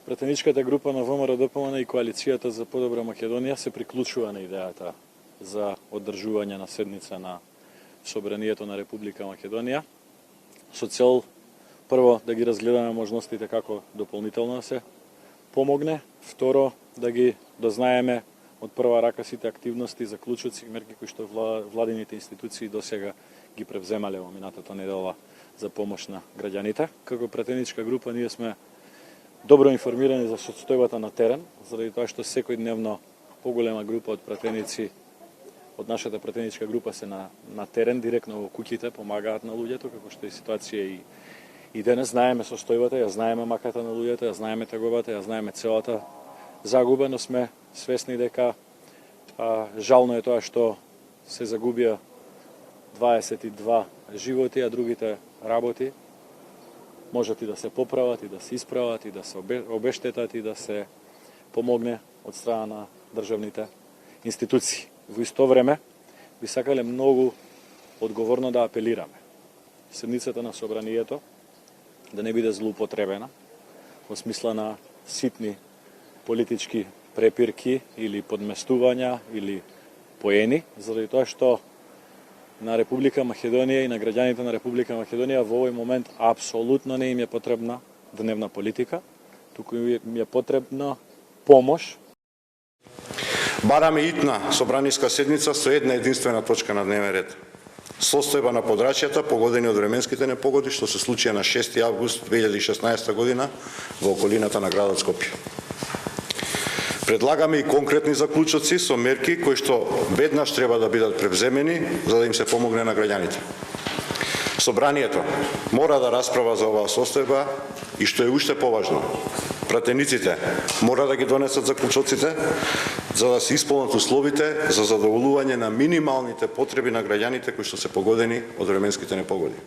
Пратеничката група на ВМРО-ДПМН и Коалицијата за подобра Македонија се приклучува на идејата за одржување на седница на Собранието на Република Македонија, со цел прво да ги разгледаме можностите како дополнително да се помогне, второ да знаеме од прва рака сите активности, заклучоци и мерки кои што владините институции досега ги превземале во минатата недела за помош на граѓаните. Како пратеничка група ние сме добро информирани за состојбата на терен, заради тоа што секојдневно поголема група од пратеници од нашата пратеничка група се на терен, директно во куќите, помагаат на луѓето, како што е ситуација и денес. Знаеме состојбата, ја знаеме маката на луѓето, ја знаеме тегобата, ја знаеме целата загуба, но сме свесни дека жално е тоа што се загубија 22 животи, а другите работи можат и да се поправат, и да се исправат, и да се обештетат, и да се помогне од страна на државните институции. Во исто време, би сакале многу одговорно да апелираме седницата на Собранието да не биде злоупотребена во смисла на ситни политички препирки или подместувања или поени, заради тоа што на Република Македонија и на граѓаните на Република Македонија во овој момент апсолутно не им е потребна дневна политика, туку им е потребна помош. Бараме итна собраниска седница со една единствена точка на дневен ред. Состојба на подрачјата погодени од временските непогоди што се случија на 6 август 2016 година во околината на градот Скопје. Предлагаме и конкретни заклучоци со мерки кои што веднаш треба да бидат превземени за да им се помогне на граѓаните. Собранието мора да расправа за оваа состојба и што е уште поважно, пратениците мора да ги донесат заклучоците за да се исполнат условите за задоволување на минималните потреби на граѓаните кои што се погодени од временските непогоди.